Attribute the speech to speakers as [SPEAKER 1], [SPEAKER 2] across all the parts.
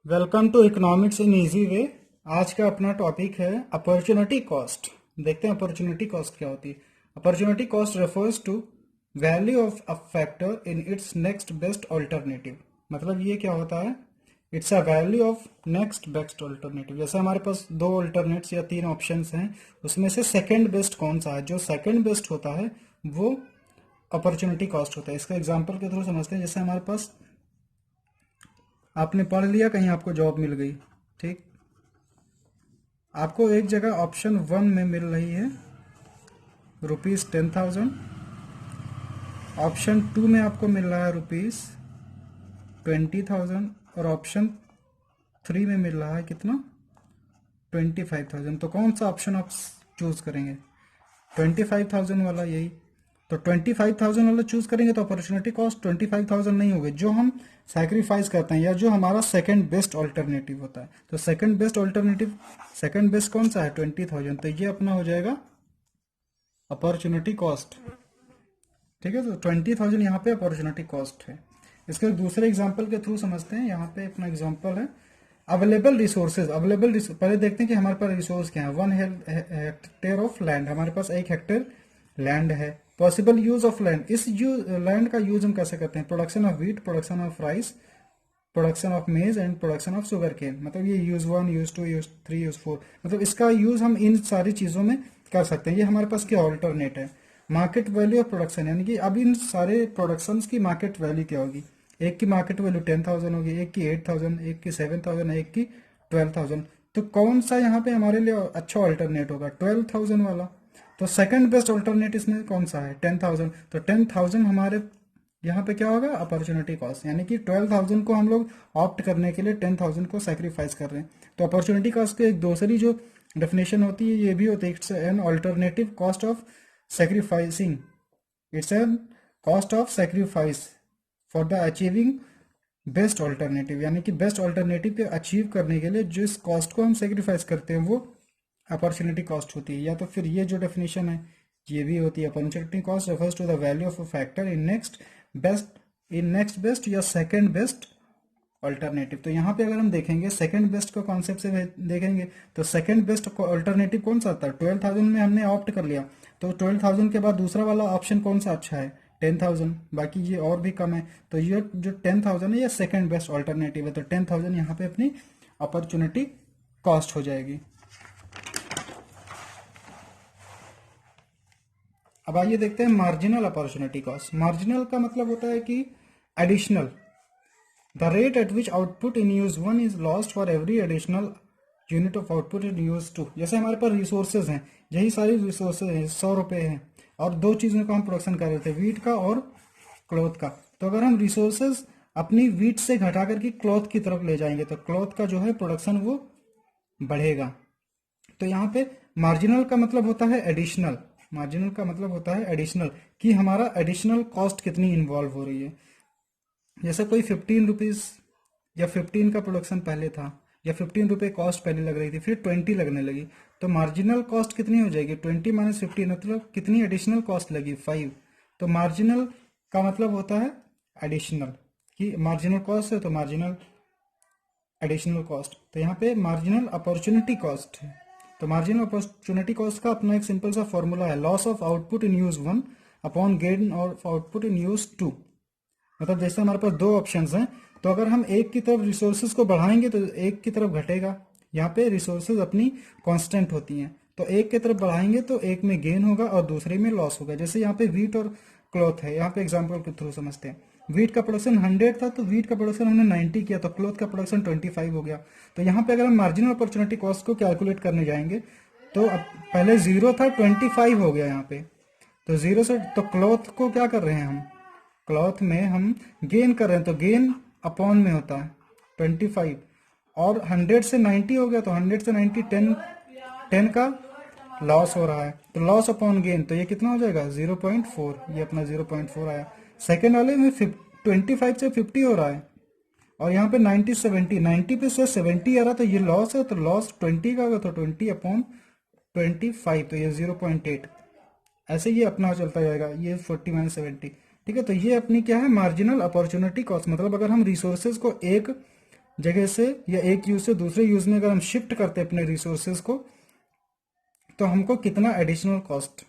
[SPEAKER 1] Welcome to economics in easy way. आज का अपना टॉपिक है अपॉर्चुनिटी कॉस्ट। देखते हैं अपॉर्चुनिटी कॉस्ट क्या होती है। Opportunity cost refers to value of a factor in its next best alternative. मतलब ये क्या होता है, it's a value of next best alternative. जैसे हमारे पास दो ऑल्टरनेट्स या तीन ऑप्शंस हैं, उसमें से सेकंड बेस्ट कौन सा है। जो सेकंड बेस्ट होता है वो अपॉर्चुनिटी कॉस्ट होता है। इसका एग्जांपल के थ्रू समझते हैं। जैसे हमारे पास आपने पढ़ लिया, कहीं आपको जॉब मिल गई, ठीक। आपको एक जगह ऑप्शन वन में मिल रही है ₹10,000, ऑप्शन टू में आपको मिल रहा है ₹20,000 और ऑप्शन थ्री में मिल रहा है कितना, 25,000। तो कौन सा ऑप्शन आप चूज करेंगे? 25,000 वाला, यही। तो 25,000 वाला चूज करेंगे तो अपॉर्चुनिटी कॉस्ट 25,000 नहीं होगी, जो हम सैक्रिफाइस करते हैं या जो हमारा सेकंड बेस्ट ऑल्टरनेटिव होता है। तो second best alternative, second best कौन सा है? 20,000। तो ये अपना हो जाएगा अपॉर्चुनिटी कॉस्ट, ठीक है। तो 20,000 यहाँ पे अपॉर्चुनिटी कॉस्ट है। इसके दूसरे एग्जाम्पल के थ्रू समझते हैं। यहाँ पे अपना एग्जाम्पल है अवेलेबल रिसोर्सेज। पहले देखते हैं कि हमारे पास रिसोर्स क्या है। 1 हेक्टेयर ऑफ लैंड, हमारे पास 1 हेक्टेयर लैंड है। पॉसिबल यूज ऑफ लैंड, इस लैंड का यूज हम कैसे करते हैं? Production of wheat, production of rice, production of maize and production of sugarcane. मतलब ये यूज 1, यूज 2, यूज 3, यूज 4, मतलब इसका यूज हम इन सारी चीजों में कर सकते हैं। ये हमारे पास क्या ऑल्टरनेट है। मार्केट वैल्यू ऑफ प्रोडक्शन, यानी कि अब इन सारे प्रोडक्शंस की मार्केट वैल्यू क्या होगी। एक की मार्केट वैल्यू 10,000 होगी, एक की 8,000, एक की 7,000, एक की 12,000। तो कौन सा यहाँ पे हमारे लिए अच्छा ऑल्टरनेट होगा? 12,000 वाला। तो सेकंड बेस्ट ऑल्टरनेट इसमें कौन सा है? 10,000। तो 10,000 हमारे यहाँ पे क्या होगा? अपॉर्चुनिटी कॉस्ट, यानी कि 12,000 को हम लोग ऑप्ट करने के लिए 10,000 को सैक्रिफाइस कर रहे हैं। तो अपॉर्चुनिटी कॉस्ट की एक दूसरी जो डेफिनेशन होती है ये भी होती है, it's an alternative cost of sacrificing, it's an cost of sacrifice for the achieving best alternative. यानी कि बेस्ट ऑल्टरनेटिव के अचीव करने के लिए जिस कॉस्ट को हम सेक्रीफाइस करते हैं वो अपॉर्चुनिटी कॉस्ट होती है। या तो फिर ये जो डेफिनेशन है ये भी होती है, opportunity cost refers to the value of a factor in next best या सेकंड बेस्ट ऑल्टरनेटिव। तो यहाँ पे अगर हम देखेंगे सेकंड बेस्ट को कॉन्सेप्ट से देखेंगे तो सेकंड बेस्ट ऑल्टरनेटिव कौन सा आता है? 12,000 में हमने ऑप्ट कर लिया, तो 12,000 के बाद दूसरा वाला ऑप्शन कौन सा अच्छा है? 10,000। बाकी ये और भी कम है, तो ये जो 10,000 है ये सेकंड बेस्ट ऑल्टरनेटिव है। तो 10,000 यहाँ पे अपनी अपॉर्चुनिटी कॉस्ट हो जाएगी। अब आइए देखते हैं मार्जिनल अपॉर्चुनिटी कॉस्ट। मार्जिनल का मतलब होता है कि additional, the rate at which output in use 1 is lost for every additional unit of output in use 2। जैसे हमारे पास रिसोर्सेज हैं, यही सारी रिसोर्सेज हैं, 100 रुपए हैं और दो चीजों का हम प्रोडक्शन कर रहे थे, वीट का और क्लॉथ का। तो अगर हम रिसोर्सेज अपनी वीट से घटा करके क्लॉथ की तरफ ले जाएंगे तो क्लॉथ का जो है प्रोडक्शन वो बढ़ेगा। तो यहाँ पे मार्जिनल का मतलब होता है एडिशनल, मार्जिनल का मतलब होता है एडिशनल, कि हमारा एडिशनल कॉस्ट कितनी इन्वॉल्व हो रही है। जैसे कोई 15 रुपीज या 15 का प्रोडक्शन पहले था, या 15 रुपये कॉस्ट पहले लग रही थी, फिर 20 लगने लगी, तो मार्जिनल कॉस्ट कितनी हो जाएगी? 20 माइनस 15, मतलब कितनी एडिशनल कॉस्ट लगी? 5। तो मार्जिनल का मतलब होता है एडिशनल, कि मार्जिनल कॉस्ट है तो मार्जिनल एडिशनल कॉस्ट। तो यहाँ पे मार्जिनल अपॉर्चुनिटी कॉस्ट है। तो मार्जिनल अपॉर्चुनिटी कॉस्ट का अपना एक सिंपल सा फॉर्मूला है, loss of output in use 1 upon gain of output in use 2। मतलब जैसे हमारे पास दो ऑप्शंस हैं, तो अगर हम एक की तरफ रिसोर्सेज को बढ़ाएंगे तो एक की तरफ घटेगा। यहाँ पे रिसोर्सेज अपनी कांस्टेंट होती हैं, तो एक की तरफ बढ़ाएंगे तो एक में गेन होगा और दूसरे में लॉस होगा। जैसे यहाँ पे वीट और क्लॉथ है, यहाँ पे एग्जांपल के थ्रू समझते हैं। वीट का प्रोडक्शन 100 था तो वीट का प्रोडक्शन हमने 90 किया, तो क्लॉथ का प्रोडक्शन 25 हो गया। तो यहाँ पे अगर हम मार्जिनल अपॉर्चुनिटी कॉस्ट को कैलकुलेट करने जाएंगे तो अब पहले 0 था, 25 हो गया यहाँ पे। तो 0 से तो क्लॉथ को क्या कर रहे हैं हम? क्लॉथ में हम गेन कर रहे हैं, तो गेन अपॉन में होता है 25, और 100 से 90 हो गया, तो 100 से 90 10 का लॉस हो रहा है, तो लॉस अपॉन गेन, तो ये कितना हो जाएगा? 0.4। ये अपना 0.4 आया। सेकेंड वाले में 25 से 50 हो रहा है, और यहाँ पे 90 70, 90 पे से 70 आ रहा, तो ये लॉस है, तो लॉस 20 का होगा, तो 20 अपॉन 25, तो ये 0.8। ऐसे ये अपना चलता जाएगा, ये 40 माइनस 70, ठीक है। तो ये अपनी क्या है? Marginal opportunity cost. मतलब अगर हम रिसोर्सेज को एक जगह से या एक यूज से दूसरे यूज में अगर हम शिफ्ट करते हैं अपने रिसोर्सेज को, तो हमको कितना एडिशनल कॉस्ट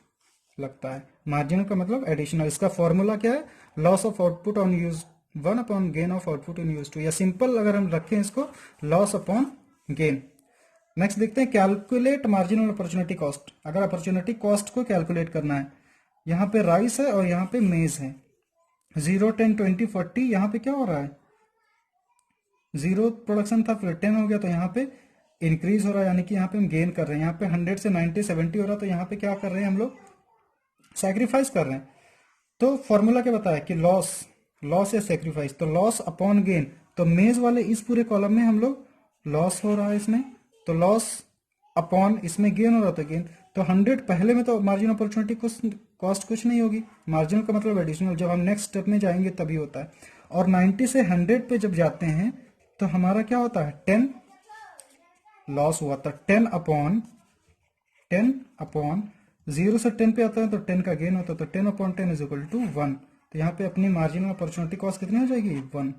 [SPEAKER 1] लगता है। मार्जिनल का मतलब एडिशनल। इसका फॉर्मूला क्या है, loss of output on use 1 upon gain of output in use 2, या सिंपल अगर हम रखें इसको, लॉस अपॉन गेन। नेक्स्ट देखते हैं कैलकुलेट मार्जिनल अपॉर्चुनिटी कॉस्ट। अगर अपॉर्चुनिटी कॉस्ट को कैलकुलेट करना है, यहाँ पे राइस है और यहाँ पे मेज है, 0, 10, 20, 40, यहाँ पे क्या हो रहा है, 0 प्रोडक्शन था फिर 10 हो गया, तो यहाँ पे इंक्रीज हो रहा है, यानी कि यहाँ पे हम गेन कर रहे हैं। यहाँ पे 100 से 90, 70 हो रहा है, तो यहाँ पे क्या कर रहे हैं हम लोग, सैक्रिफाइस कर रहे हैं। तो फॉर्मूला क्या बताया कि लॉस या सैक्रिफाइस, तो लॉस अपॉन गेन। तो मेज वाले इस पूरे कॉलम में हम लोग लॉस हो रहा है इसमें, तो लॉस अपॉन इसमें गेन हो रहा था गेन। तो 100 पहले में तो मार्जिन अपॉर्चुनिटी कॉस्ट कुछ नहीं होगी, मार्जिनल का मतलब एडिशनल, जब हम नेक्स्ट स्टेप में जाएंगे तभी होता है। और 90 से 100 पे जब जाते हैं तो हमारा क्या होता है, 10 लॉस हुआ था, 10 अपॉन 0 से 10 पे आता है तो 10 का गेन होता है, तो 10 अपॉन 10 इज इक्वल टू 1। तो यहाँ पे अपनी मार्जिनल अपॉर्चुनिटी कॉस्ट कितनी हो जाएगी, 1।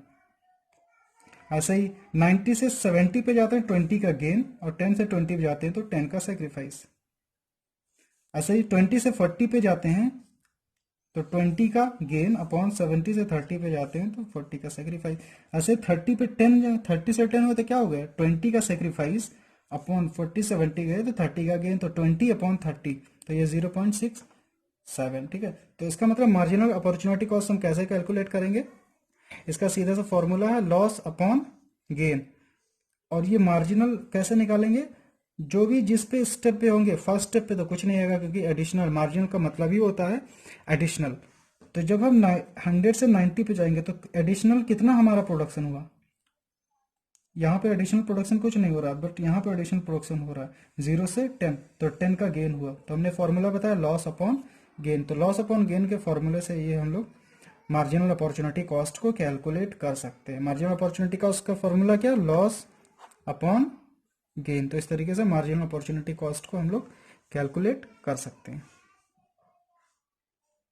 [SPEAKER 1] ऐसे ही 90 से 70 पे जाते हैं 20 का गेन, और 10 से 20 पे जाते हैं तो 10 का सेक्रीफाइस। ऐसे ही 20 से 40 पे जाते हैं तो 20 का गेन अपॉन 70 से 30 पे जाते हैं तो 40 का सेक्रीफाइस। ऐसे 30 पे 30 से 10 हुए तो क्या हो गया, 20 का सेक्रीफाइस अपॉन 40, 70 गए तो 30 का गेन, तो 20 अपॉन 30, तो ये 0.67। ठीक है, तो इसका मतलब मार्जिनल अपॉर्चुनिटी कॉस्ट हम कैसे कैलकुलेट करेंगे, इसका सीधा सा फॉर्मूला है लॉस अपॉन गेन। और ये मार्जिनल कैसे निकालेंगे, जो भी जिस पे स्टेप पे होंगे, फर्स्ट स्टेप पे तो कुछ नहीं आएगा क्योंकि एडिशनल, मार्जिनल का मतलब ही होता है एडिशनल। तो जब हम 100 से 90 पे जाएंगे तो एडिशनल कितना हमारा प्रोडक्शन हुआ, यहाँ पे एडिशनल प्रोडक्शन कुछ नहीं हो रहा, बट यहाँ पे एडिशनल प्रोडक्शन हो रहा है 0 से 10, तो 10 का गेन हुआ। तो हमने फॉर्मूला बताया लॉस अपॉन गेन, तो लॉस अपॉन गेन के फॉर्मूले से ये हम लोग मार्जिनल अपॉर्चुनिटी कॉस्ट को कैलकुलेट कर सकते हैं। मार्जिनल अपॉर्चुनिटी कॉस्ट का फॉर्मूला क्या, लॉस अपॉन गेन। तो इस तरीके से मार्जिनल अपॉर्चुनिटी कॉस्ट को हम लोग कैलकुलेट कर सकते हैं।